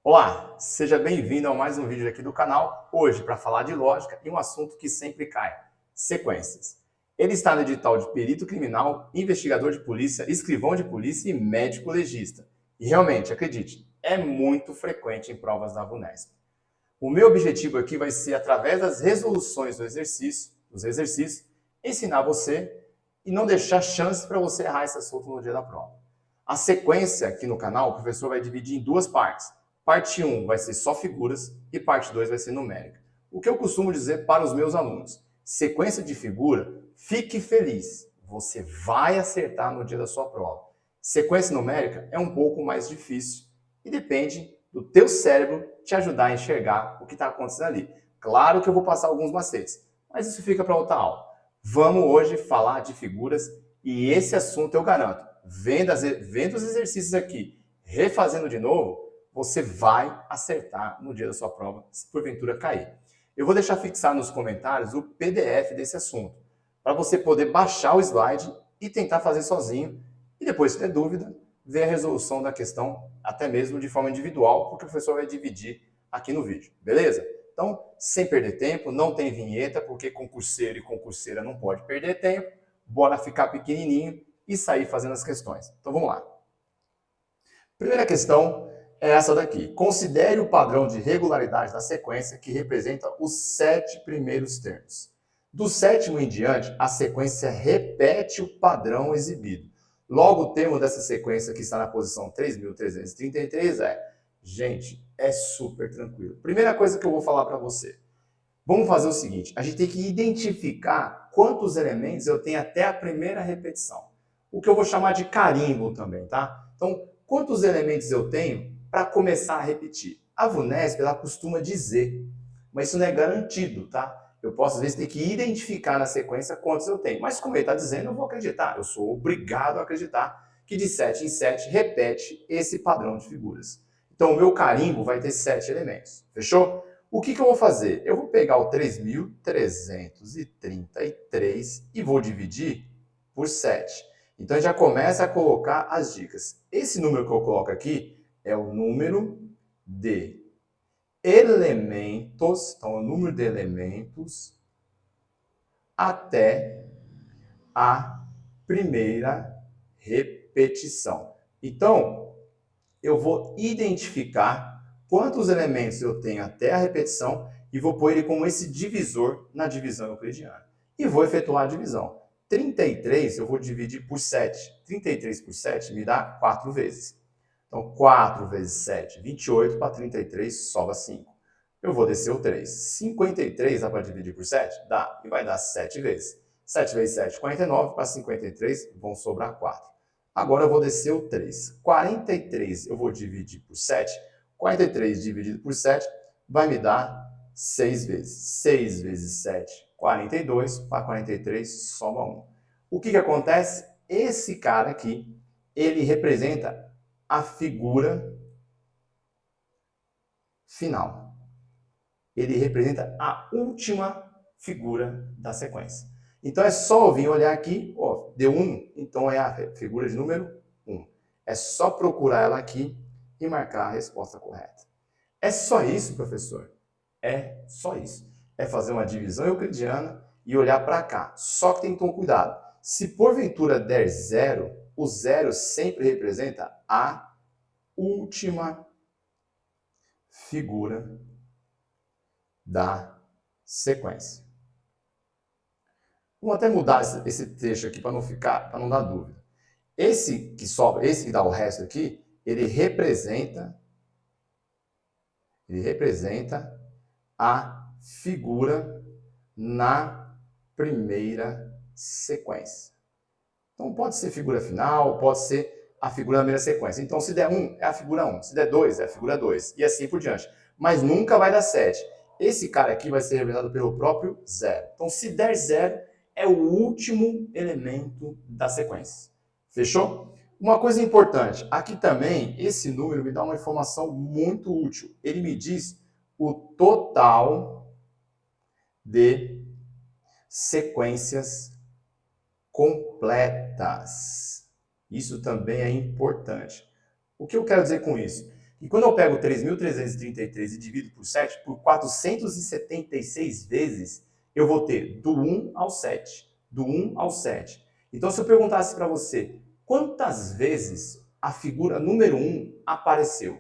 Olá, seja bem-vindo a mais um vídeo aqui do canal, hoje para falar de lógica e um assunto que sempre cai, sequências. Ele está no edital de perito criminal, investigador de polícia, escrivão de polícia e médico legista. E realmente, acredite, é muito frequente em provas da VUNESP. O meu objetivo aqui vai ser, através das resoluções dos exercícios, ensinar você e não deixar chance para você errar esse assunto no dia da prova. A sequência aqui no canal, o professor vai dividir em duas partes. Parte 1 vai ser só figuras e parte 2 vai ser numérica. O que eu costumo dizer para os meus alunos, sequência de figura, fique feliz, você vai acertar no dia da sua prova. Sequência numérica é um pouco mais difícil e depende do teu cérebro te ajudar a enxergar o que está acontecendo ali. Claro que eu vou passar alguns macetes, mas isso fica para outra aula. Vamos hoje falar de figuras e esse assunto eu garanto, vendo os exercícios aqui, refazendo de novo, você vai acertar no dia da sua prova, se porventura cair. Eu vou deixar fixar nos comentários o PDF desse assunto, para você poder baixar o slide e tentar fazer sozinho. E depois, se der dúvida, ver a resolução da questão, até mesmo de forma individual, porque o professor vai dividir aqui no vídeo, beleza? Então, sem perder tempo, não tem vinheta, porque concurseiro e concurseira não pode perder tempo. Bora ficar pequenininho e sair fazendo as questões. Então, vamos lá. Primeira questão é essa daqui. Considere o padrão de regularidade da sequência que representa os 7 primeiros termos. Do sétimo em diante, a sequência repete o padrão exibido. Logo, o termo dessa sequência que está na posição 3.333 gente, é super tranquilo. Primeira coisa que eu vou falar para você. Vamos fazer o seguinte, a gente tem que identificar quantos elementos eu tenho até a primeira repetição. O que eu vou chamar de carimbo também, tá? Então, quantos elementos eu tenho para começar a repetir? A VUNESP, ela costuma dizer, mas isso não é garantido, tá? Eu posso, às vezes, ter que identificar na sequência quantos eu tenho. Mas como ele está dizendo, eu vou acreditar. Eu sou obrigado a acreditar que de 7 em 7 repete esse padrão de figuras. Então, o meu carimbo vai ter 7 elementos. Fechou? O que eu vou fazer? Eu vou pegar o 3.333 e vou dividir por 7. Então, já começa a colocar as dicas. Esse número que eu coloco aqui é o número de elementos, então o número de elementos até a primeira repetição. Então, eu vou identificar quantos elementos eu tenho até a repetição e vou pôr ele como esse divisor na divisão euclidiana. E vou efetuar a divisão. 33 eu vou dividir por 7. 33 por 7 me dá 4 vezes. Então, 4 vezes 7, 28, para 33 sobra 5. Eu vou descer o 3. 53 dá para dividir por 7? Dá. E vai dar 7 vezes. 7 vezes 7, 49, para 53 vão sobrar 4. Agora eu vou descer o 3. 43 eu vou dividir por 7. 43 dividido por 7 vai me dar 6 vezes. 6 vezes 7, 42, para 43 sobra 1. O que acontece? Esse cara aqui, ele representa a figura final. Ele representa a última figura da sequência. Então é só vir olhar aqui, ó, deu 1, então é a figura de número 1. É só procurar ela aqui e marcar a resposta correta. É só isso, professor? É só isso. É fazer uma divisão euclidiana e olhar para cá. Só que tem que tomar cuidado. Se porventura der 0, o 0 sempre representa a última figura da sequência. Vamos até mudar esse trecho aqui para não dar dúvida. Esse que sobra, esse que dá o resto aqui, ele representa a figura na primeira sequência. Então pode ser figura final, pode ser a figura na primeira sequência. Então se der 1, é a figura 1. Se der 2, é a figura 2. E assim por diante. Mas nunca vai dar 7. Esse cara aqui vai ser representado pelo próprio 0. Então se der 0, é o último elemento da sequência. Fechou? Uma coisa importante, aqui também, esse número me dá uma informação muito útil. Ele me diz o total de sequências completas. Isso também é importante. O que eu quero dizer com isso? E quando eu pego 3.333 e divido por 7, por 476 vezes, eu vou ter do 1 ao 7. Do 1 ao 7. Então, se eu perguntasse para você, quantas vezes a figura número 1 apareceu?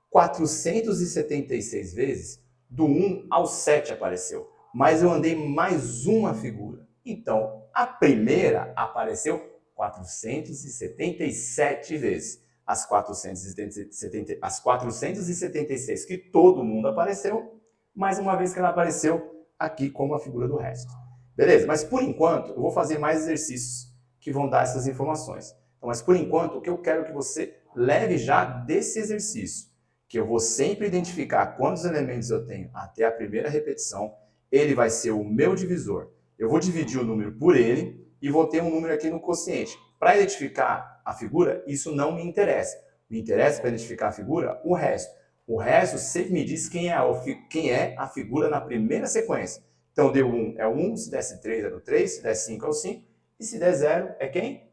476 vezes, do 1 ao 7 apareceu. Mas eu andei mais uma figura. Então, a primeira apareceu 477 vezes. As 476 que todo mundo apareceu, mais uma vez que ela apareceu aqui como a figura do resto. Beleza? Mas por enquanto, eu vou fazer mais exercícios que vão dar essas informações. Então, mas por enquanto, o que eu quero que você leve já desse exercício, que eu vou sempre identificar quantos elementos eu tenho até a primeira repetição, ele vai ser o meu divisor. Eu vou dividir o número por ele e vou ter um número aqui no quociente. Para identificar a figura, isso não me interessa. Me interessa para identificar a figura o resto. O resto sempre me diz quem é a figura na primeira sequência. Então, deu 1 é o 1, se desse 3 é o 3, se der 5 é o 5, e se der 0 é quem?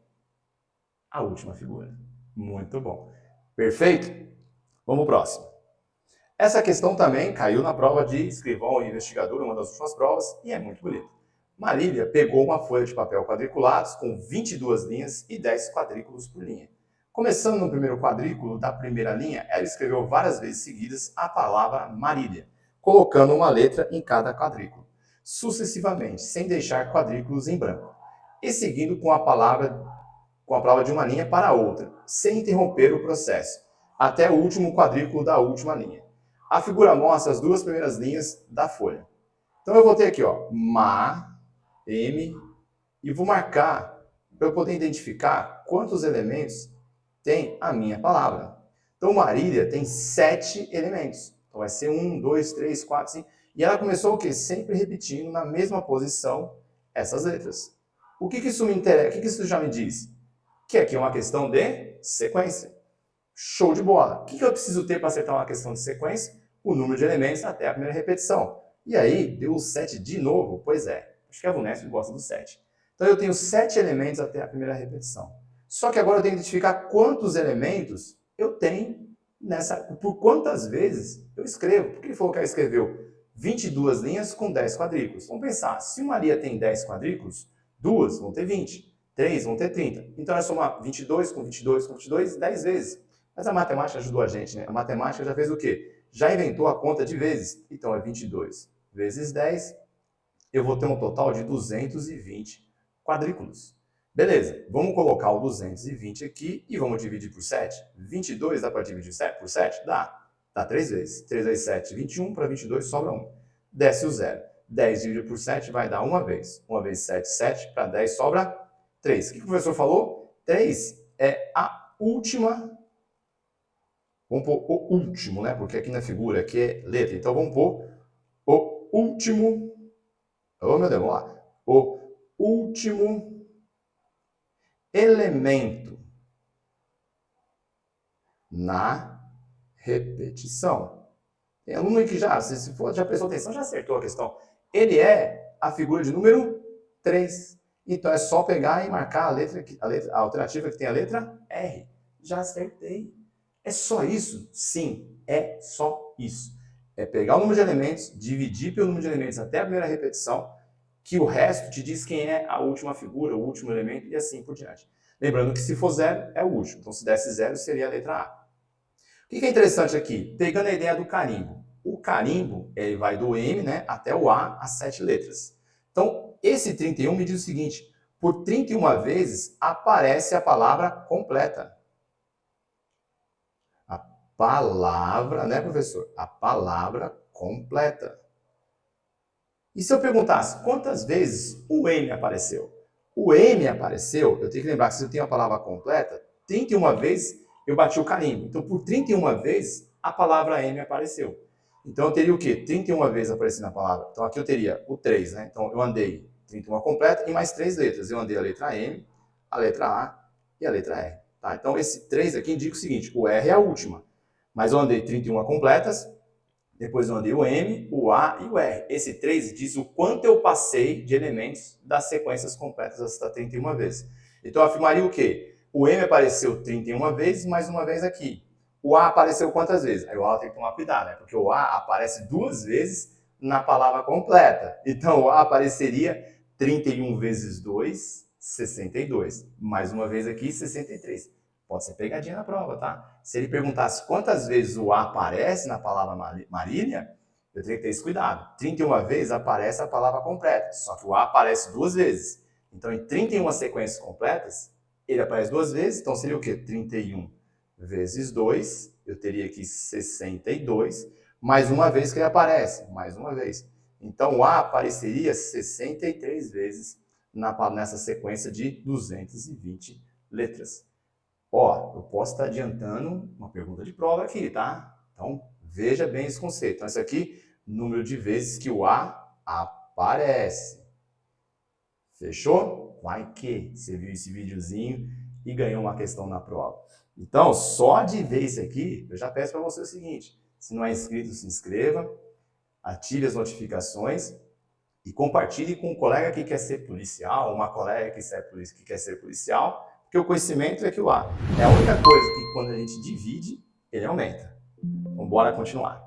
A última figura. Muito bom. Perfeito? Vamos pro próximo. Essa questão também caiu na prova de escrivão e investigador, uma das últimas provas, e é muito bonita. Marília pegou uma folha de papel quadriculados com 22 linhas e 10 quadrículos por linha. Começando no primeiro quadrículo da primeira linha, ela escreveu várias vezes seguidas a palavra Marília, colocando uma letra em cada quadrículo, sucessivamente, sem deixar quadrículos em branco, e seguindo com a palavra de uma linha para a outra, sem interromper o processo, até o último quadrículo da última linha. A figura mostra as duas primeiras linhas da folha. Então eu vou ter aqui, ó, M, e vou marcar para eu poder identificar quantos elementos tem a minha palavra. Então, Marília tem 7 elementos. Então, vai ser 1, 2, 3, 4, 5. E ela começou o quê? Sempre repetindo na mesma posição essas letras. O que isso me interessa? O que isso já me diz? Que aqui é uma questão de sequência. Show de bola. O que eu preciso ter para acertar uma questão de sequência? O número de elementos até a primeira repetição. E aí, deu o 7 de novo? Pois é. Acho que a VUNESP gosta do 7. Então, eu tenho 7 elementos até a primeira repetição. Só que agora eu tenho que identificar quantos elementos eu tenho por quantas vezes eu escrevo. Porque ele falou que ela escreveu 22 linhas com 10 quadrículos. Vamos pensar, se uma linha tem 10 quadrículos, 2 vão ter 20, 3 vão ter 30. Então, é somar 22 com 22 com 22, 10 vezes. Mas a matemática ajudou a gente, né? A matemática já fez o quê? Já inventou a conta de vezes. Então, é 22 vezes 10, eu vou ter um total de 220 quadrículos. Beleza, vamos colocar o 220 aqui e vamos dividir por 7. 22 dá para dividir por 7? Dá. Dá 3 vezes. 3 vezes 7, 21. Para 22 sobra 1. Desce o 0. 10 dividido por 7 vai dar uma vez. 1 vezes 7, 7. Para 10 sobra 3. O que o professor falou? 3 é a última. Vamos pôr o último, né? Porque aqui na figura aqui é letra. Então vamos pôr o último. Oh, meu Deus, vamos lá. O último elemento na repetição. Tem aluno aí que já prestou atenção, já acertou a questão. Ele é a figura de número 3. Então é só pegar e marcar a alternativa que tem a letra R. Já acertei. É só isso? Sim, é só isso. É pegar o número de elementos, dividir pelo número de elementos até a primeira repetição, que o resto te diz quem é a última figura, o último elemento e assim por diante. Lembrando que se for 0, é o último. Então, se desse 0, seria a letra A. O que é interessante aqui? Pegando a ideia do carimbo. O carimbo, ele vai do M, né, até o A, as 7 letras. Então, esse 31 me diz o seguinte: por 31 vezes aparece a palavra completa. A palavra, né, professor? A palavra completa. E se eu perguntasse quantas vezes o M apareceu? O M apareceu, eu tenho que lembrar que se eu tenho a palavra completa, 31 vezes eu bati o carimbo. Então, por 31 vezes, a palavra M apareceu. Então, eu teria o quê? 31 vezes aparecendo a palavra. Então, aqui eu teria o 3, né? Então, eu andei 31 completa e mais 3 letras. Eu andei a letra M, a letra A e a letra R. Tá? Então, esse 3 aqui indica o seguinte: o R é a última. Mas eu andei 31 completas, depois eu andei o M, o A e o R. Esse 3 diz o quanto eu passei de elementos das sequências completas hasta 31 vezes. Então, eu afirmaria o quê? O M apareceu 31 vezes, mais uma vez aqui. O A apareceu quantas vezes? Aí o A tem que tomar cuidado, né? Porque o A aparece 2 vezes na palavra completa. Então, o A apareceria 31 vezes 2, 62. Mais uma vez aqui, 63. Pode ser pegadinha na prova, tá? Se ele perguntasse quantas vezes o A aparece na palavra Marília, eu teria que ter esse cuidado. 31 vezes aparece a palavra completa, só que o A aparece 2 vezes. Então, em 31 sequências completas, ele aparece 2 vezes, então seria o quê? 31 vezes 2, eu teria aqui 62, mais uma vez que ele aparece, mais uma vez. Então, o A apareceria 63 vezes nessa sequência de 220 letras. Ó, eu posso estar adiantando uma pergunta de prova aqui, tá? Então, veja bem esse conceito. Então, esse aqui, número de vezes que o A aparece. Fechou? Vai que você viu esse videozinho e ganhou uma questão na prova. Então, só de ver isso aqui, eu já peço para você o seguinte: se não é inscrito, se inscreva, ative as notificações e compartilhe com um colega que quer ser policial, uma colega que quer ser policial, porque o conhecimento é que o A é a única coisa que quando a gente divide, ele aumenta. Então, bora continuar.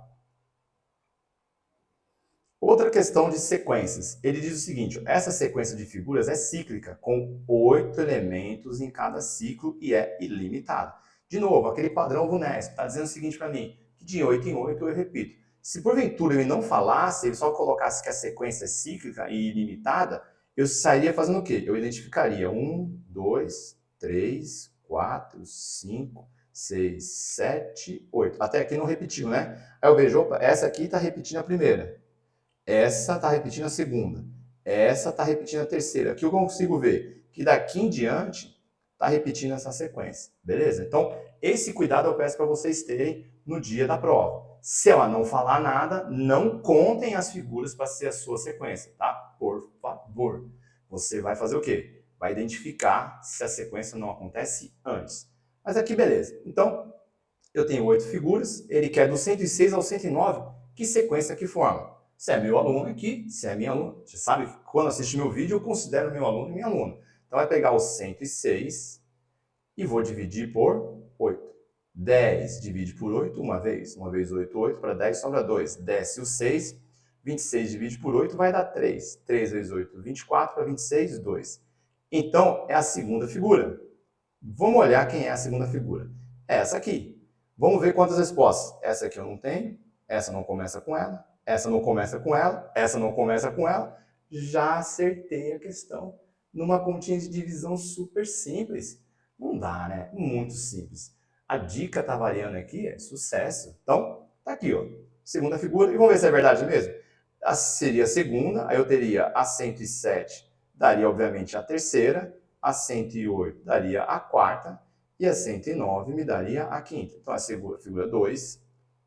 Outra questão de sequências. Ele diz o seguinte: essa sequência de figuras é cíclica, com 8 elementos em cada ciclo e é ilimitada. De novo, aquele padrão VUNESP está dizendo o seguinte para mim, que de 8 em 8 eu repito. Se porventura ele não falasse, ele só colocasse que a sequência é cíclica e ilimitada, eu sairia fazendo o quê? Eu identificaria 1, 2, 3, 4, 5, 6, 7, 8. Até aqui não repetiu, né? Aí eu vejo, opa, essa aqui está repetindo a primeira. Essa está repetindo a segunda. Essa está repetindo a terceira. Aqui eu consigo ver que daqui em diante está repetindo essa sequência. Beleza? Então, esse cuidado eu peço para vocês terem no dia da prova. Se ela não falar nada, não contem as figuras para ser a sua sequência, tá? Por favor. Você vai fazer o quê? Vai identificar se a sequência não acontece antes. Mas aqui, beleza. Então, eu tenho 8 figuras. Ele quer do 106 ao 109. Que sequência que forma? Se é meu aluno aqui, se é minha aluna. Você sabe que quando assiste meu vídeo, eu considero meu aluno e minha aluna. Então, vai pegar o 106 e vou dividir por 8. 10 divide por 8 uma vez. 8, 8. Para 10 sobra 2. Desce o 6. 26 divide por 8 vai dar 3. 3 vezes 8, 24. Para 26, 2. Então, é a segunda figura. Vamos olhar quem é a segunda figura. É essa aqui. Vamos ver quantas respostas. Essa aqui eu não tenho. Essa não começa com ela. Essa não começa com ela, essa não começa com ela. Já acertei a questão numa continha de divisão super simples. Não dá, né? Muito simples. A dica tá variando aqui, é sucesso. Então, tá aqui, ó. Segunda figura. E vamos ver se é verdade mesmo. Seria a segunda, aí eu teria a 107, daria obviamente a terceira, a 108 daria a quarta, e a 109 me daria a quinta. Então, a figura 2,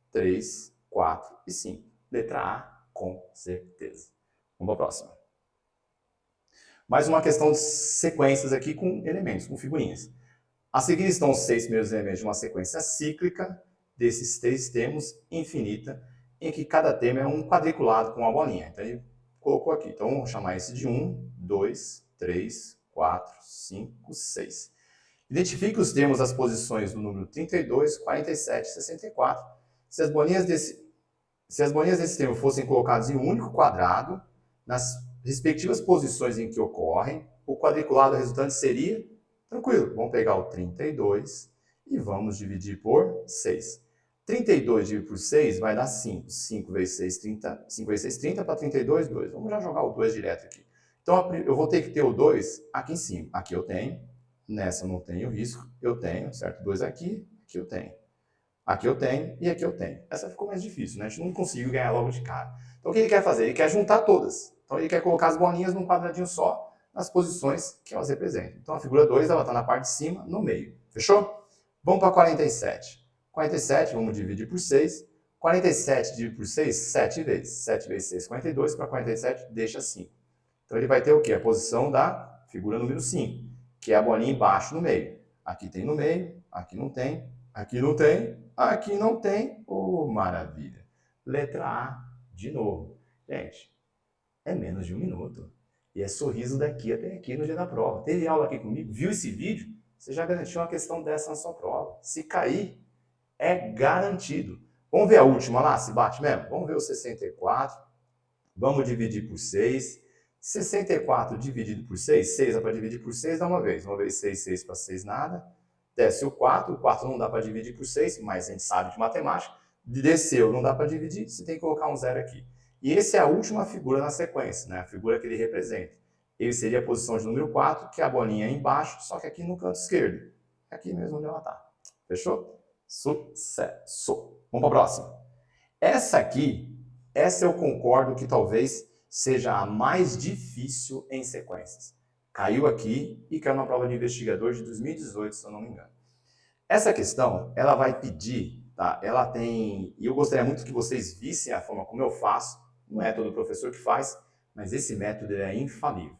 3, 4 e 5. Letra A, com certeza. Vamos para a próxima. Mais uma questão de sequências aqui com elementos, com figurinhas. A seguir estão os 6 primeiros elementos de uma sequência cíclica. Desses 3 temos infinita, em que cada tema é um quadriculado com uma bolinha. Então ele colocou aqui. Então vamos chamar esse de 1, 2, 3, 4, 5, 6. Identifique os termos das posições do número 32, 47 e 64. Se as bolinhas desse termo fossem colocadas em um único quadrado, nas respectivas posições em que ocorrem, o quadriculado resultante seria, tranquilo, vamos pegar o 32 e vamos dividir por 6. 32 dividido por 6 vai dar 5. 5 vezes 6, 30. 5 vezes 6, 30 para 32, 2. Vamos já jogar o 2 direto aqui. Então, eu vou ter que ter o 2 aqui em cima. Aqui eu tenho. Nessa eu não tenho risco. Eu tenho, certo? 2 aqui. Aqui eu tenho. Aqui eu tenho e aqui eu tenho. Essa ficou mais difícil, né? A gente não conseguiu ganhar logo de cara. Então, o que ele quer fazer? Ele quer juntar todas. Então, ele quer colocar as bolinhas num quadradinho só, nas posições que elas representam. Então, a figura 2 ela está na parte de cima, no meio. Fechou? Vamos para 47. 47, vamos dividir por 6. 47 dividido por 6, 7 vezes. 7 vezes 6, 42. Para 47, deixa 5. Então, ele vai ter o quê? A posição da figura número 5, que é a bolinha embaixo no meio. Aqui tem no meio, aqui não tem, aqui não tem, aqui não tem. Oh, maravilha. Letra A, de novo. Gente, é menos de 1 minuto. E é sorriso daqui até aqui no dia da prova. Teve aula aqui comigo, viu esse vídeo? Você já garantiu uma questão dessa na sua prova. Se cair, É garantido. Vamos ver a última lá, se bate mesmo? Vamos ver o 64. Vamos dividir por 6. 64 dividido por 6, 6 dá para dividir por 6, dá uma vez. Uma vez 6, 6 para 6, nada. Desce o 4 não dá para dividir por 6, mas a gente sabe de matemática. Desceu, não dá para dividir, você tem que colocar um zero aqui. E essa é a última figura na sequência, né? A figura que ele representa. Ele seria a posição de número 4, que é a bolinha aí embaixo, só que aqui no canto esquerdo. Aqui mesmo onde ela está. Fechou? Sucesso. Vamos para a próxima. Essa eu concordo que talvez seja a mais difícil em sequências. Caiu aqui e caiu na prova de investigador de 2018, se eu não me engano. Essa questão, ela vai pedir, tá? Ela tem, e eu gostaria muito que vocês vissem a forma como eu faço, não é todo professor que faz, mas esse método é infalível.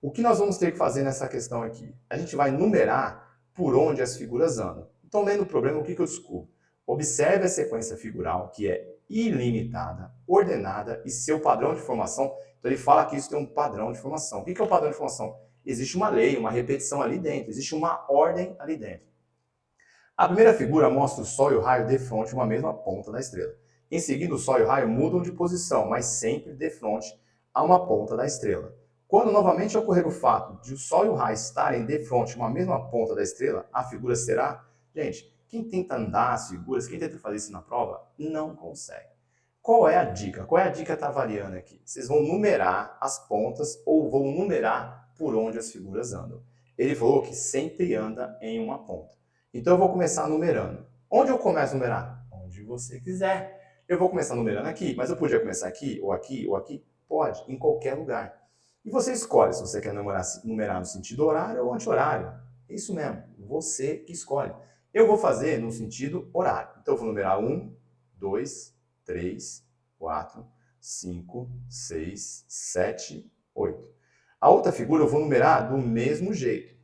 O que nós vamos ter que fazer nessa questão aqui? A gente vai numerar por onde as figuras andam. Então, lendo o problema, o que eu descubro? Observe a sequência figural, que é ilimitada, ordenada e seu padrão de formação. Então, ele fala que isso tem um padrão de formação. O que é o padrão de formação? Existe uma lei, uma repetição ali dentro, existe uma ordem ali dentro. A primeira figura mostra o Sol e o raio de frente uma mesma ponta da estrela. Em seguida, o Sol e o raio mudam de posição, mas sempre de frente a uma ponta da estrela. Quando novamente ocorrer o fato de o Sol e o raio estarem de frente a uma mesma ponta da estrela, a figura será... Gente, quem tenta andar as figuras, quem tenta fazer isso na prova, não consegue. Qual é a dica? Qual é a dica que está variando aqui? Vocês vão numerar as pontas ou vão numerar por onde as figuras andam. Ele falou que sempre anda em uma ponta. Então eu vou começar numerando. Onde eu começo a numerar? Onde você quiser. Eu vou começar numerando aqui, mas eu podia começar aqui, ou aqui, ou aqui? Pode, em qualquer lugar. E você escolhe se você quer numerar no sentido horário ou anti-horário. Isso mesmo, você que escolhe. Eu vou fazer no sentido horário. Então eu vou numerar 1, 2, 3, 4, 5, 6, 7, 8. A outra figura eu vou numerar do mesmo jeito.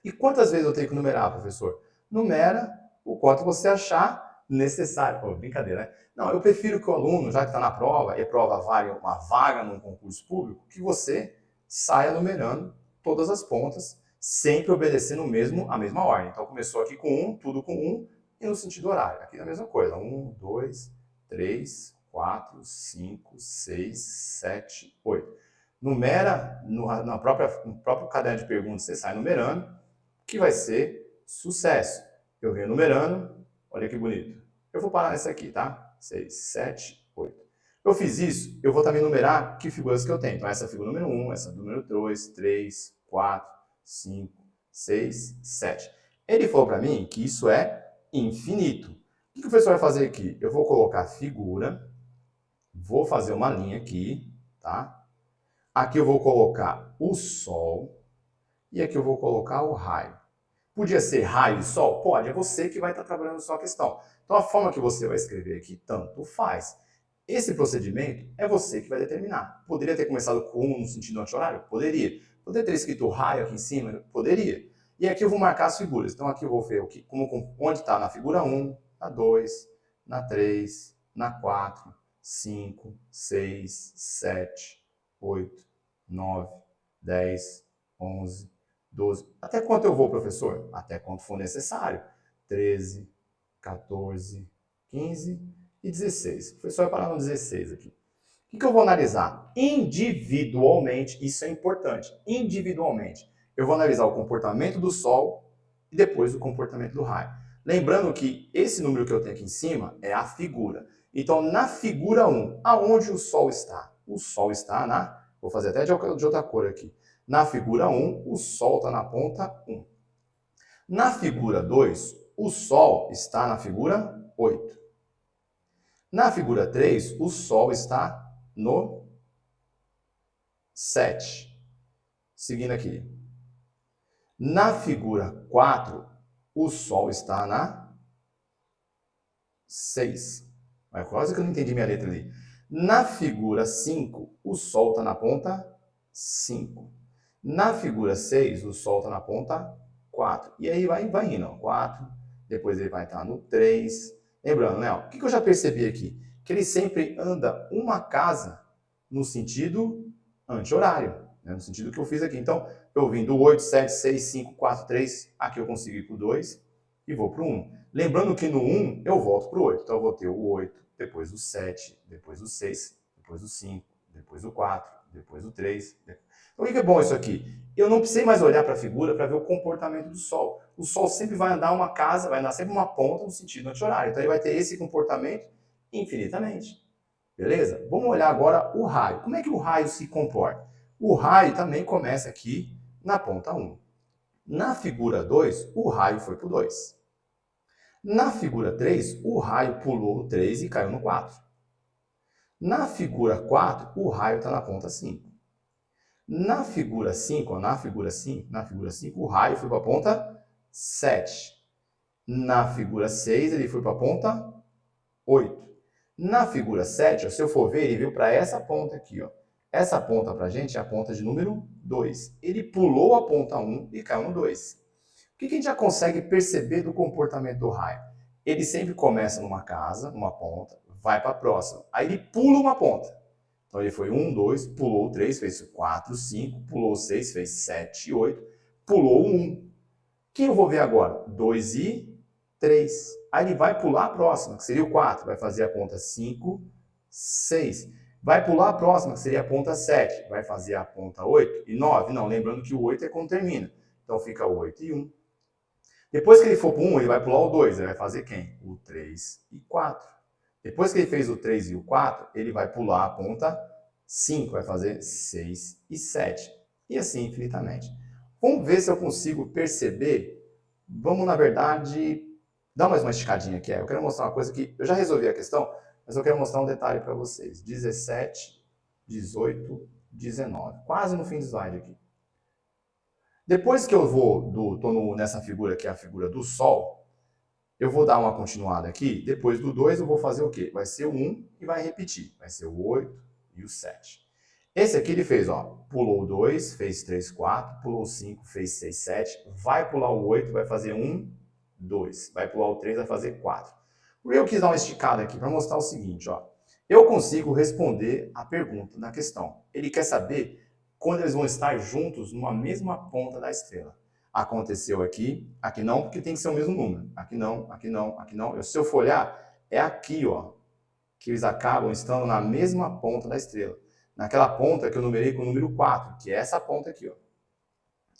E quantas vezes eu tenho que numerar, professor? Numera o quanto você achar necessário. Pô, brincadeira, né? Não, eu prefiro que o aluno, já que está na prova, e a prova vale uma vaga num concurso público, que você saia numerando todas as pontas, sempre obedecendo a mesma ordem. Então começou aqui com 1, tudo com 1, e no sentido horário. Aqui é a mesma coisa. 1, 2, 3, 4, 5, 6, 7, 8. Numera no próprio caderno de perguntas, você sai numerando, que vai ser sucesso. Eu venho numerando, olha que bonito. Eu vou parar nessa aqui, tá? 6, 7, 8. Eu fiz isso, eu vou também numerar que figuras que eu tenho. Então, essa é a figura número 1, essa é a número 2, 3, 4, 5, 6, 7. Ele falou para mim que isso é infinito. O que o professor vai fazer aqui? Eu vou colocar a figura, vou fazer uma linha aqui, tá? Aqui eu vou colocar o Sol e aqui eu vou colocar o raio. Podia ser raio e sol? Pode, é você que vai estar trabalhando só a questão. Então a forma que você vai escrever aqui tanto faz. Esse procedimento é você que vai determinar. Poderia ter começado com 1 no sentido anti-horário? Poderia. Poderia ter escrito raio aqui em cima? Poderia. E aqui eu vou marcar as figuras. Então aqui eu vou ver onde está na figura 1, na 2, na 3, na 4, 5, 6, 7, 8, 9, 10, 11, 12. Até quanto eu vou, professor? Até quanto for necessário. 13, 14, 15 e 16. O professor vai parar no 16 aqui. O que eu vou analisar? Individualmente, isso é importante. Individualmente. Eu vou analisar o comportamento do Sol e depois o comportamento do raio. Lembrando que esse número que eu tenho aqui em cima é a figura. Então, na figura 1, aonde o Sol está? O Sol está na... Vou fazer até de outra cor aqui. Na figura 1, o Sol está na ponta 1. Na figura 2, o Sol está na figura 8. Na figura 3, o Sol está no 7. Seguindo aqui. Na figura 4, o Sol está na 6. Mas quase que eu não entendi minha letra ali. Na figura 5, o Sol está na ponta 5. Na figura 6, o Sol está na ponta 4. E aí vai indo. 4, depois ele vai estar no 3. Lembrando, né? O que eu já percebi aqui? Que ele sempre anda uma casa no sentido anti-horário. Né? No sentido que eu fiz aqui. Então, eu vim do 8, 7, 6, 5, 4, 3. Aqui eu consigo ir para o 2 e vou para o 1. Lembrando que no 1 eu volto para o 8. Então eu vou ter o 8, depois o 7, depois o 6, depois o 5, depois o 4, depois o 3. Então o que é bom isso aqui? Eu não precisei mais olhar para a figura para ver o comportamento do Sol. O Sol sempre vai andar uma casa, vai andar sempre uma ponta no sentido anti-horário. Então ele vai ter esse comportamento infinitamente. Beleza? Vamos olhar agora o raio. Como é que o raio se comporta? O raio também começa aqui na ponta 1. Na figura 2, o raio foi para o 2. Na figura 3, o raio pulou o 3 e caiu no 4. Na figura 4, o raio está na ponta 5. Na figura 5, o raio foi para a ponta 7. Na figura 6, ele foi para a ponta 8. Na figura 7, se eu for ver, ele veio para essa ponta aqui. Ó. Essa ponta para a gente é a ponta de número 2. Ele pulou a ponta 1 e caiu no 2. O que a gente já consegue perceber do comportamento do raio? Ele sempre começa numa casa, numa ponta, vai para a próxima. Aí ele pula uma ponta. Então ele foi 1, 2, pulou o 3, fez 4, 5, pulou o 6, fez 7, 8, pulou o 1. O que eu vou ver agora? 2 e 3. Aí ele vai pular a próxima, que seria o 4. Vai fazer a ponta 5, 6. Vai pular a próxima, que seria a ponta 7. Vai fazer a ponta 8 e 9. Não, lembrando que o 8 é quando termina. Então fica 8 e 1. Depois que ele for para o 1, ele vai pular o 2. Ele vai fazer quem? O 3 e 4. Depois que ele fez o 3 e o 4, ele vai pular a ponta 5. Vai fazer 6 e 7. E assim infinitamente. Vamos ver se eu consigo perceber. Vamos, na verdade, dar mais uma esticadinha aqui. Eu quero mostrar uma coisa que eu já resolvi a questão, mas eu quero mostrar um detalhe para vocês. 17, 18, 19. Quase no fim do slide aqui. Depois que eu estou nessa figura que é a figura do Sol, eu vou dar uma continuada aqui. Depois do 2 eu vou fazer o quê? Vai ser o 1 e vai repetir. Vai ser o 8 e o 7. Esse aqui ele fez, ó, pulou o 2, fez 3, 4, pulou o 5, fez 6, 7, vai pular o 8, vai fazer 1, 2, vai pular o 3, vai fazer 4. Porque eu quis dar uma esticada aqui para mostrar o seguinte, ó. Eu consigo responder a pergunta da questão. Ele quer saber quando eles vão estar juntos numa mesma ponta da estrela. Aconteceu aqui, aqui não, porque tem que ser o mesmo número. Aqui não, aqui não, aqui não. Se eu for olhar, é aqui, ó, que eles acabam estando na mesma ponta da estrela. Naquela ponta que eu numerei com o número 4, que é essa ponta aqui, ó.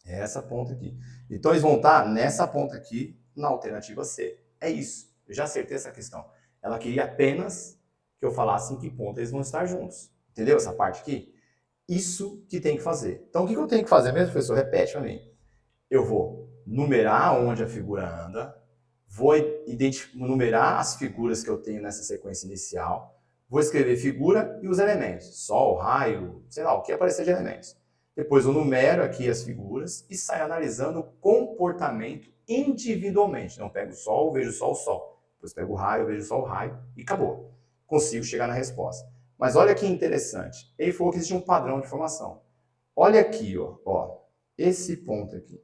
É essa ponta aqui. Então eles vão estar nessa ponta aqui, na alternativa C. É isso. Eu já acertei essa questão. Ela queria apenas que eu falasse em que ponta eles vão estar juntos. Entendeu essa parte aqui? Isso que tem que fazer. Então, o que eu tenho que fazer mesmo, professor? Repete para mim. Eu vou numerar onde a figura anda, vou numerar as figuras que eu tenho nessa sequência inicial, vou escrever figura e os elementos. Sol, raio, sei lá, o que aparecer de elementos. Depois eu numero aqui as figuras e saio analisando o comportamento individualmente. Então, pego o Sol, vejo só o Sol. Depois pego o raio, vejo só o raio e acabou. Consigo chegar na resposta. Mas olha que interessante. Ele falou que existe um padrão de formação. Olha aqui, ó, esse ponto aqui.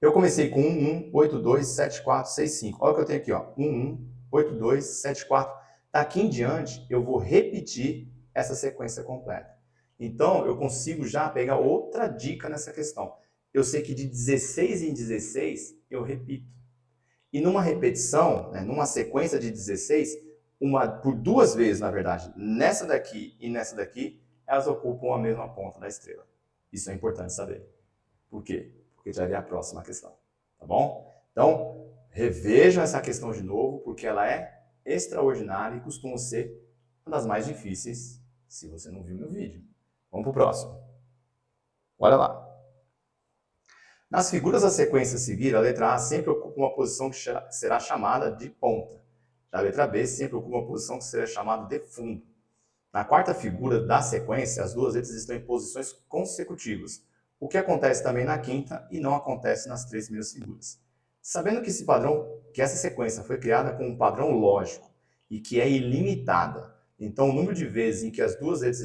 Eu comecei com 1, 1, 8, 2, 7, 4, 6, 5. Olha o que eu tenho aqui, ó. 1, 1, 8, 2, 7, 4. Daqui em diante, eu vou repetir essa sequência completa. Então, eu consigo já pegar outra dica nessa questão. Eu sei que de 16 em 16, eu repito. E numa repetição, né, numa sequência de 16, por duas vezes, na verdade, nessa daqui e nessa daqui, elas ocupam a mesma ponta da estrela. Isso é importante saber. Por quê? Porque já é a próxima questão. Tá bom? Então, revejam essa questão de novo, porque ela é extraordinária e costuma ser uma das mais difíceis, se você não viu meu vídeo. Vamos para o próximo. Olha lá. Nas figuras da sequência a seguir, a letra A sempre ocupa uma posição que será chamada de ponta. Já a letra B sempre ocupa uma posição que será chamada de fundo. Na quarta figura da sequência, as duas letras estão em posições consecutivas, o que acontece também na quinta e não acontece nas três primeiras figuras. Sabendo que essa sequência foi criada com um padrão lógico e que é ilimitada, então o número de vezes em que as duas letras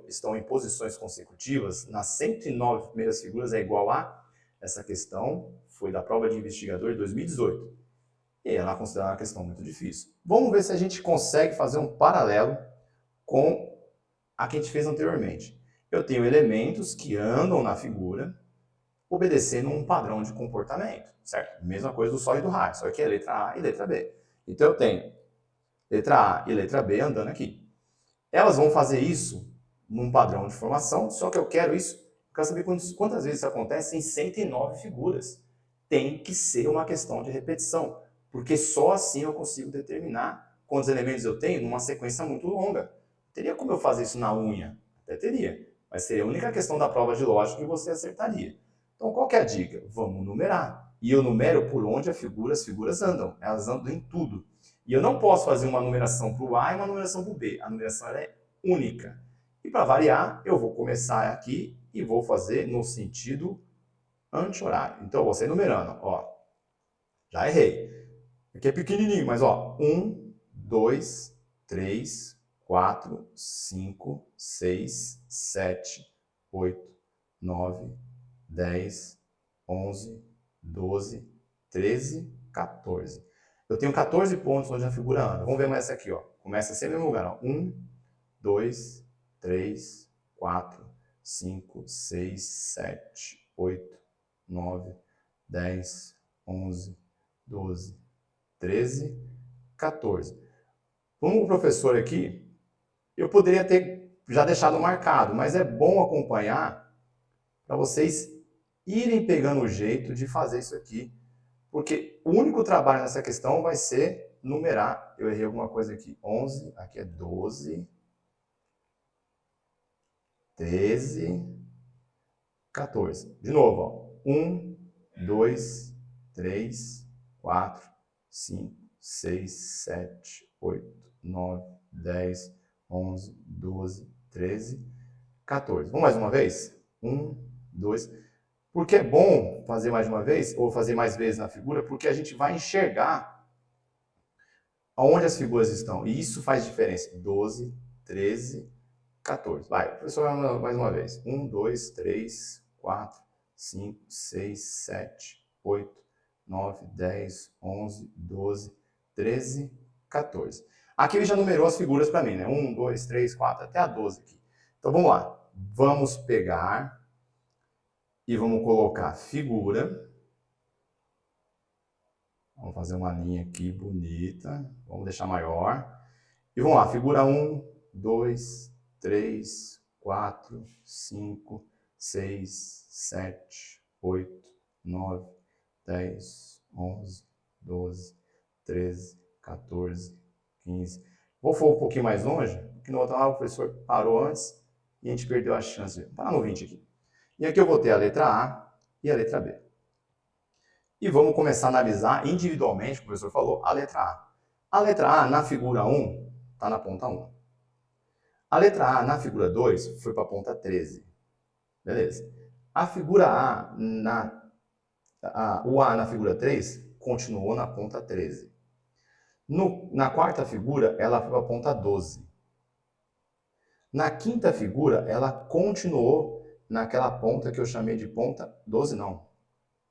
estão em posições consecutivas nas 109 primeiras figuras é igual a... Essa questão foi da prova de investigador de 2018. E ela é considerada uma questão muito difícil. Vamos ver se a gente consegue fazer um paralelo com a que a gente fez anteriormente. Eu tenho elementos que andam na figura obedecendo um padrão de comportamento, certo? Mesma coisa do Sol e do raio, só que é letra A e letra B. Então eu tenho letra A e letra B andando aqui. Elas vão fazer isso num padrão de formação, só que eu quero saber quantas vezes isso acontece em 109 figuras. Tem que ser uma questão de repetição, porque só assim eu consigo determinar quantos elementos eu tenho numa sequência muito longa. Teria como eu fazer isso na unha? Até teria, mas seria a única questão da prova de lógica que você acertaria. Então, qual que é a dica? Vamos numerar. E eu numero por onde as figuras andam. Elas andam em tudo. E eu não posso fazer uma numeração para o A e uma numeração para o B. A numeração é única. E para variar, eu vou começar aqui e vou fazer no sentido anti-horário. Então, eu vou sair numerando. Ó, já errei. Aqui é pequenininho, mas ó, 1, 2, 3, 4, 5, 6, 7, 8, 9, 10, 11, 12, 13, 14. Eu tenho 14 pontos onde a figura anda. Vamos ver mais essa aqui, ó. Começa sempre no mesmo lugar, ó. 1, 2, 3, 4, 5, 6, 7, 8, 9, 10, 11, 12, 13, 14. Como o professor aqui, eu poderia ter já deixado marcado, mas é bom acompanhar para vocês irem pegando o jeito de fazer isso aqui, porque o único trabalho nessa questão vai ser numerar. Eu errei alguma coisa aqui. 11, aqui é 12, 13, 14. De novo, ó. 1, 2, 3, 4, 5, 6, 7, 8, 9, 10, 11, 12, 13, 14. Vamos mais uma vez? 1, 2. Porque é bom fazer mais uma vez, ou fazer mais vezes na figura, porque a gente vai enxergar aonde as figuras estão. E isso faz diferença. 12, 13, 14. Vai, professor, mais uma vez. 1, 2, 3, 4, 5, 6, 7, 8, 9, 10, 11, 12, 13, 14. Aqui ele já numerou as figuras para mim, né? 1, 2, 3, 4, até a 12 aqui. Então vamos lá. Vamos pegar e vamos colocar figura. Vamos fazer uma linha aqui bonita. Vamos deixar maior. E vamos lá, figura 1, 2, 3, 4, 5, 6, 7, 8, 9, 10, 11, 12, 13, 14, 15. Vou for um pouquinho mais longe, porque no outro lado o professor parou antes e a gente perdeu a chance. Vou parar no 20 aqui. E aqui eu vou ter a letra A e a letra B. E vamos começar a analisar individualmente, o professor falou, a letra A. A letra A na figura 1 está na ponta 1. A letra A na figura 2 foi para a ponta 13. Beleza. A figura o A na figura 3 continuou na ponta 13. Na quarta figura, ela foi para a ponta 12. Na quinta figura, ela continuou naquela ponta que eu chamei de ponta 12, não,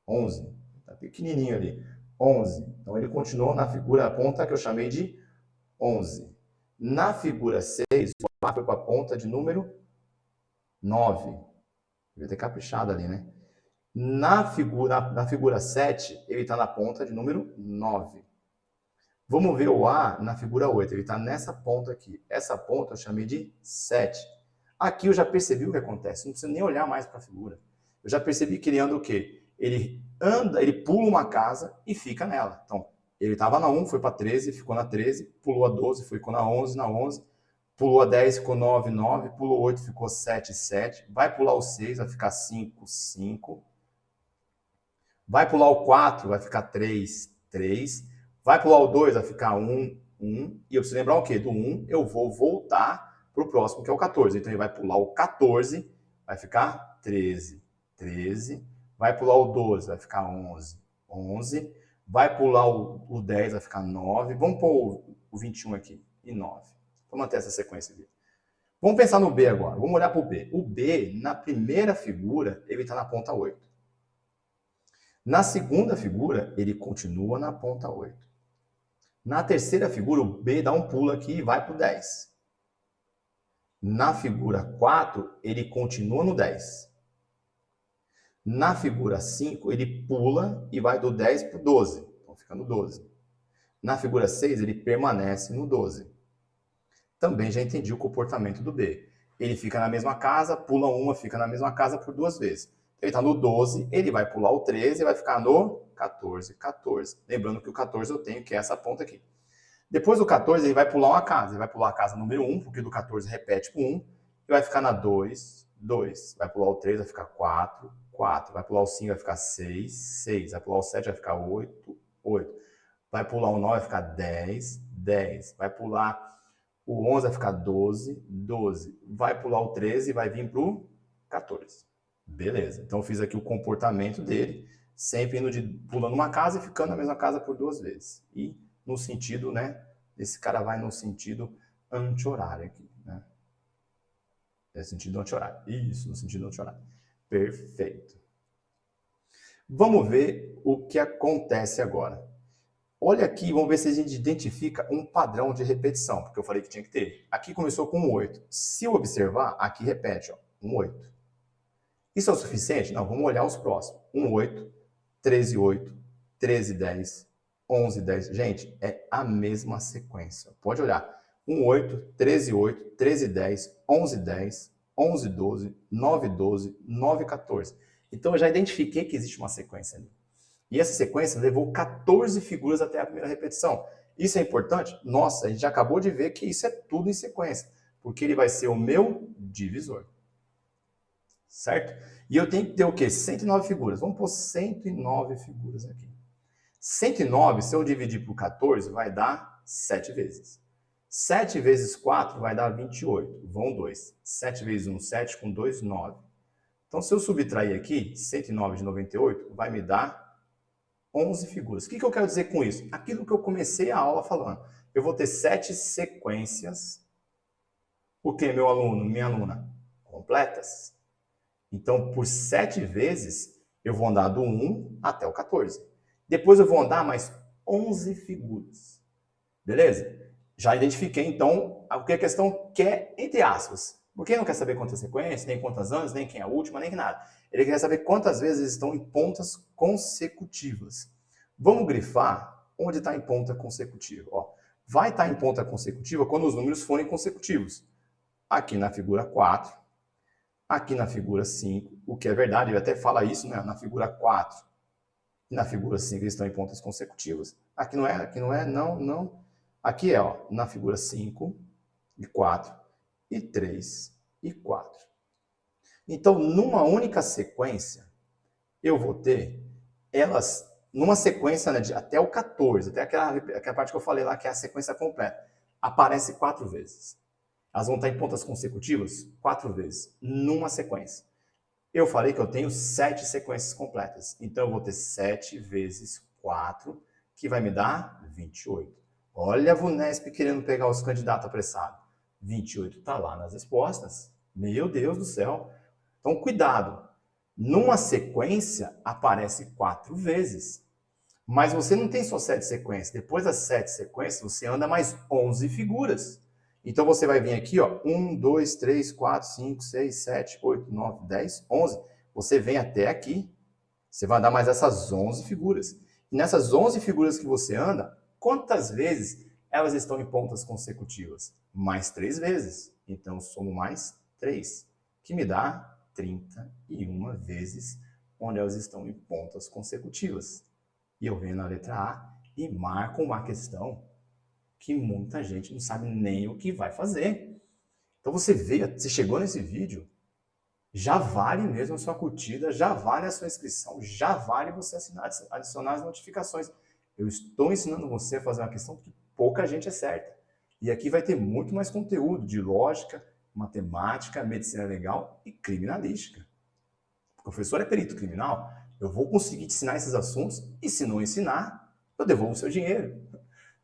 11. Está pequenininho ali. 11. Então, ele continuou na ponta que eu chamei de 11. Na figura 6, o A foi para a ponta de número 9. Devia ter caprichado ali, né? Na figura 7, ele está na ponta de número 9. Vamos ver o A na figura 8. Ele está nessa ponta aqui. Essa ponta eu chamei de 7. Aqui eu já percebi o que acontece. Não precisa nem olhar mais para a figura. Eu já percebi que ele anda o quê? Ele pula uma casa e fica nela. Então, ele estava na 1, foi para 13, ficou na 13, pulou a 12, ficou na 11, pulou a 10, ficou 9, 9, pulou 8, ficou 7, 7, vai pular o 6, vai ficar 5, 5, vai pular o 4, vai ficar 3, 3, vai pular o 2, vai ficar 1, 1, e eu preciso lembrar o quê? Do 1 eu vou voltar para o próximo, que é o 14. Então, ele vai pular o 14, vai ficar 13, 13, vai pular o 12, vai ficar 11, 11, vai pular o 10, vai ficar 9, vamos pôr o 21 aqui, e 9. Vamos manter essa sequência aqui. Vamos pensar no B agora, vamos olhar para o B. O B, na primeira figura, ele está na ponta 8. Na segunda figura, ele continua na ponta 8. Na terceira figura, o B dá um pulo aqui e vai para o 10. Na figura 4, ele continua no 10. Na figura 5, ele pula e vai do 10 para o 12. Então fica no 12. Na figura 6, ele permanece no 12. Também já entendi o comportamento do B. Ele fica na mesma casa, pula uma, fica na mesma casa por 2 vezes. Ele está no 12, ele vai pular o 13 e vai ficar no 14, 14. Lembrando que o 14 eu tenho, que é essa ponta aqui. Depois do 14, ele vai pular uma casa. Ele vai pular a casa número 1, porque do 14 repete com 1. E vai ficar na 2, 2. Vai pular o 3, vai ficar 4, 4. Vai pular o 5, vai ficar 6, 6. Vai pular o 7, vai ficar 8, 8. Vai pular o 9, vai ficar 10, 10. Vai pular o 11, vai ficar 12, 12. Vai pular o 13 e vai vir para o 14. Beleza. Então, eu fiz aqui o comportamento dele, sempre indo pulando uma casa e ficando na mesma casa por 2 vezes. E no sentido, né? Esse cara vai no sentido anti-horário aqui, né? É sentido anti-horário. Isso, no sentido anti-horário. Perfeito. Vamos ver o que acontece agora. Olha aqui, vamos ver se a gente identifica um padrão de repetição, porque eu falei que tinha que ter. Aqui começou com um 8. Se eu observar, aqui repete, ó, um 8. Isso é o suficiente? Não, vamos olhar os próximos. 1, 8, 13, 8, 13, 10, 11, 10. Gente, é a mesma sequência. Pode olhar. 1, 8, 13, 8, 13, 10, 11, 10, 11, 12, 9, 12, 9, 14. Então, eu já identifiquei que existe uma sequência ali. E essa sequência levou 14 figuras até a primeira repetição. Isso é importante? Nossa, a gente já acabou de ver que isso é tudo em sequência, porque ele vai ser o meu divisor. Certo? E eu tenho que ter o quê? 109 figuras. Vamos pôr 109 figuras aqui. 109, se eu dividir por 14, vai dar 7 vezes. 7 vezes 4 vai dar 28. Vão 2. 7 vezes 1, 7. Com 2, 9. Então, se eu subtrair aqui, 109 de 98, vai me dar 11 figuras. O que eu quero dizer com isso? Aquilo que eu comecei a aula falando. Eu vou ter 7 sequências. O que, meu aluno, minha aluna? Completas. Então, por 7 vezes, eu vou andar do 1 até o 14. Depois eu vou andar mais 11 figuras. Beleza? Já identifiquei, então, o que a questão quer, entre aspas. Porque ele não quer saber quantas sequências, nem quantos anos, nem quem é a última, nem nada. Ele quer saber quantas vezes estão em pontas consecutivas. Vamos grifar onde está em ponta consecutiva. Ó, vai estar em ponta consecutiva quando os números forem consecutivos. Aqui na figura 4, aqui na figura 5, o que é verdade, ele até fala isso, né? Na figura 4 e na figura 5 eles estão em pontas consecutivas. Aqui não é, não. Aqui é, ó, na figura 5 e 4 e 3 e 4. Então, numa única sequência, eu vou ter elas numa sequência, né, de até o 14, até aquela parte que eu falei lá, que é a sequência completa, aparece 4 vezes. Elas vão estar em pontas consecutivas 4 vezes, numa sequência. Eu falei que eu tenho 7 sequências completas. Então, eu vou ter 7 vezes 4, que vai me dar 28. Olha a VUNESP querendo pegar os candidatos apressados. 28 está lá nas respostas. Meu Deus do céu. Então, cuidado. Numa sequência, aparece 4 vezes. Mas você não tem só 7 sequências. Depois das 7 sequências, você anda mais 11 figuras. Então, você vai vir aqui, ó, 1, 2, 3, 4, 5, 6, 7, 8, 9, 10, 11. Você vem até aqui. Você vai andar mais essas 11 figuras. E nessas 11 figuras que você anda, quantas vezes elas estão em pontas consecutivas? Mais 3 vezes. Então, eu somo mais 3, que me dá 31 vezes onde elas estão em pontas consecutivas. E eu venho na letra A e marco uma questão que muita gente não sabe nem o que vai fazer. Então você chegou nesse vídeo, já vale mesmo a sua curtida, já vale a sua inscrição, já vale você adicionar as notificações. Eu estou ensinando você a fazer uma questão que pouca gente acerta. E aqui vai ter muito mais conteúdo de lógica, matemática, medicina legal e criminalística. O professor é perito criminal, eu vou conseguir te ensinar esses assuntos e se não ensinar, eu devolvo o seu dinheiro.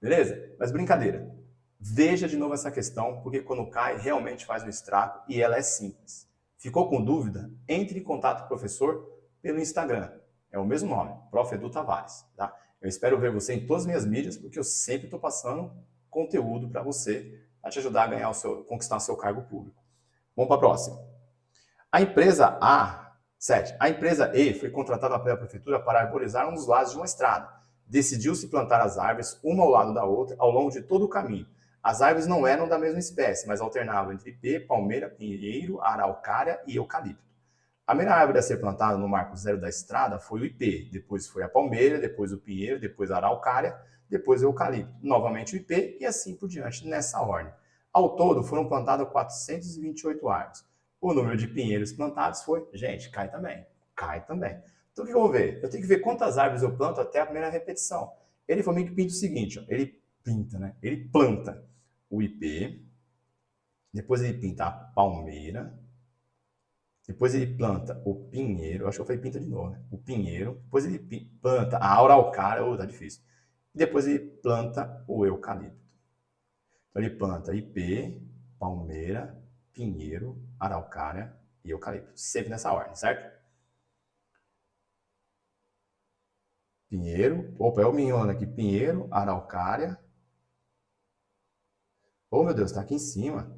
Beleza? Mas brincadeira. Veja de novo essa questão, porque quando cai, realmente faz um estrago e ela é simples. Ficou com dúvida? Entre em contato com o professor pelo Instagram. É o mesmo nome, Prof. Edu Tavares. Tá? Eu espero ver você em todas as minhas mídias, porque eu sempre estou passando conteúdo para você, para te ajudar a ganhar conquistar o seu cargo público. Vamos para a próxima. A empresa A 7. A empresa E foi contratada pela prefeitura para arborizar um dos lados de uma estrada. Decidiu-se plantar as árvores uma ao lado da outra ao longo de todo o caminho. As árvores não eram da mesma espécie, mas alternavam entre ipê, palmeira, pinheiro, araucária e eucalipto. A primeira árvore a ser plantada no marco zero da estrada foi o ipê, depois foi a palmeira, depois o pinheiro, depois a araucária, depois o eucalipto, novamente o ipê e assim por diante, nessa ordem. Ao todo, foram plantadas 428 árvores. O número de pinheiros plantados foi, gente, cai também. Então o que eu vou ver? Eu tenho que ver quantas árvores eu planto até a primeira repetição. Ele falou que pinta o seguinte, ó, ele planta o ipê, depois ele pinta a palmeira, depois ele planta o pinheiro, acho que eu falei pinta de novo, né? O pinheiro, depois ele planta a araucária, tá difícil. Depois ele planta o eucalipto. Então ele planta ipê, palmeira, pinheiro, araucária e eucalipto. Sempre nessa ordem, certo? Pinheiro, opa, é o minhono aqui, pinheiro, araucária. Oh, meu Deus, tá aqui em cima.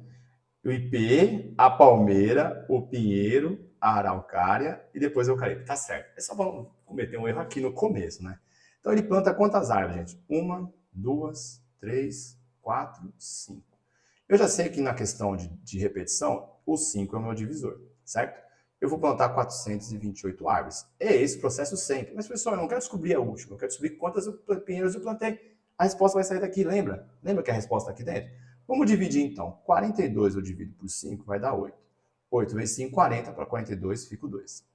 O ipê, a palmeira, o pinheiro, a araucária e depois o eucalipto. Tá certo. É só para cometer um erro aqui no começo, né? Então ele planta quantas árvores, gente? 1, 2, 3, 4, 5. Eu já sei que na questão de repetição, o 5 é o meu divisor, certo? Eu vou plantar 428 árvores. É esse o processo sempre. Mas, pessoal, eu não quero descobrir a última. Eu quero descobrir quantas pinheiros eu plantei. A resposta vai sair daqui, lembra? Lembra que a resposta está aqui dentro? Vamos dividir, então. 42 eu divido por 5, vai dar 8. 8 vezes 5, 40. Para 42, fico 2.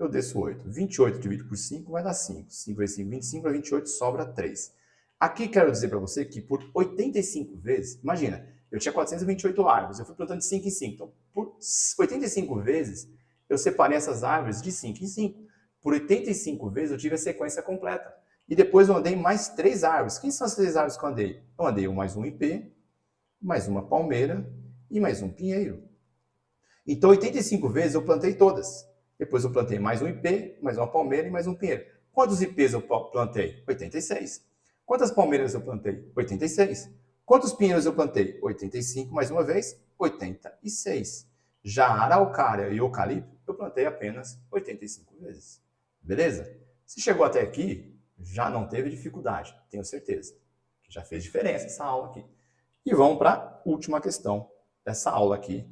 Eu desço 8. 28 dividido por 5 vai dar 5. 5 vezes 5, 25. Para 28, sobra 3. Aqui quero dizer para você que por 85 vezes, imagina, eu tinha 428 árvores, eu fui plantando de 5 em 5. Então, por 85 vezes, eu separei essas árvores de 5 em 5. Por 85 vezes, eu tive a sequência completa. E depois eu andei mais 3 árvores. Quem são as 3 árvores que eu andei? Eu andei mais um ipê, mais uma palmeira e mais um pinheiro. Então, 85 vezes eu plantei todas. Depois eu plantei mais um ipê, mais uma palmeira e mais um pinheiro. Quantos ipês eu plantei? 86. Quantas palmeiras eu plantei? 86. Quantos pinheiros eu plantei? 85 mais uma vez, 86. Já a araucária e eucalipto, eu plantei apenas 85 vezes. Beleza? Se chegou até aqui, já não teve dificuldade, tenho certeza. Já fez diferença essa aula aqui. E vamos para a última questão dessa aula aqui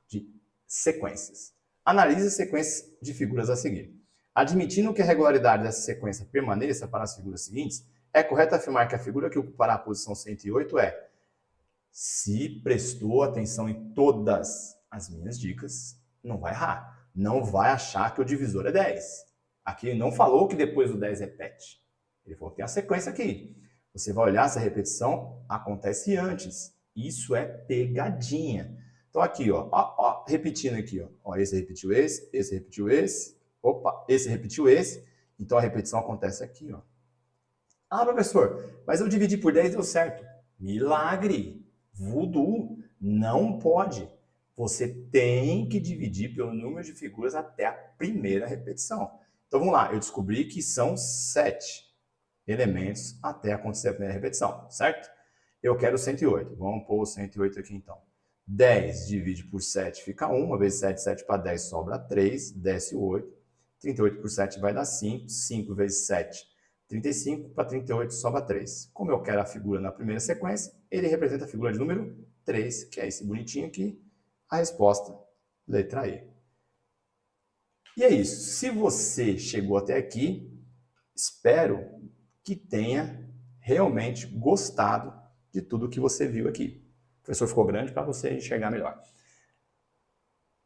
de sequências. Analise as sequências de figuras a seguir. Admitindo que a regularidade dessa sequência permaneça para as figuras seguintes, é correto afirmar que a figura que ocupará a posição 108 é: se prestou atenção em todas as minhas dicas, não vai errar. Não vai achar que o divisor é 10. Aqui ele não falou que depois do 10 repete. Ele falou que tem a sequência aqui. Você vai olhar se a repetição acontece antes. Isso é pegadinha. Então aqui, ó, repetindo aqui, ó, esse repetiu esse repetiu esse, opa, esse repetiu esse. Então a repetição acontece aqui, ó. Ah, professor, mas eu dividi por 10 e deu certo. Milagre! Voodoo! Não pode. Você tem que dividir pelo número de figuras até a primeira repetição. Então vamos lá, eu descobri que são 7 elementos até acontecer a primeira repetição, certo? Eu quero 108. Vamos pôr o 108 aqui então. 10 divide por 7 fica 1. 1 vezes 7, 7 para 10 sobra 3, desce 8. 38 por 7 vai dar 5. 5 vezes 7, 35, para 38 sobra 3. Como eu quero a figura na primeira sequência, ele representa a figura de número 3, que é esse bonitinho aqui. A resposta, letra E. E é isso. Se você chegou até aqui, espero que tenha realmente gostado de tudo que você viu aqui. O professor ficou grande para você enxergar melhor.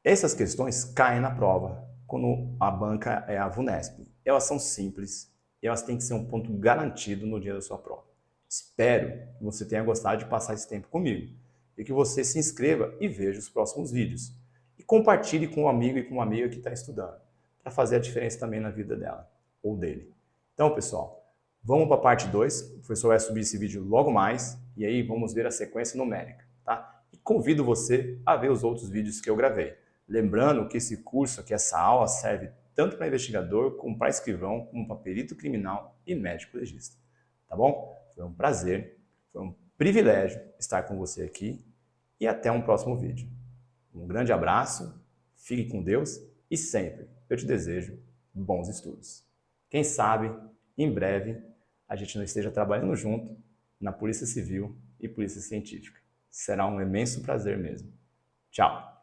Essas questões caem na prova quando a banca é a VUNESP. Elas são simples e elas têm que ser um ponto garantido no dia da sua prova. Espero que você tenha gostado de passar esse tempo comigo e que você se inscreva e veja os próximos vídeos. E compartilhe com um amigo e com uma amiga que está estudando, para fazer a diferença também na vida dela ou dele. Então, pessoal, vamos para a parte 2. O professor vai subir esse vídeo logo mais e aí vamos ver a sequência numérica, tá? E convido você a ver os outros vídeos que eu gravei. Lembrando que esse curso aqui, essa aula, serve tanto para investigador, como para escrivão, como para perito criminal e médico legista. Tá bom? Foi um prazer, foi um privilégio estar com você aqui e até um próximo vídeo. Um grande abraço, fique com Deus e sempre eu te desejo bons estudos. Quem sabe, em breve, a gente não esteja trabalhando junto na Polícia Civil e Polícia Científica. Será um imenso prazer mesmo. Tchau!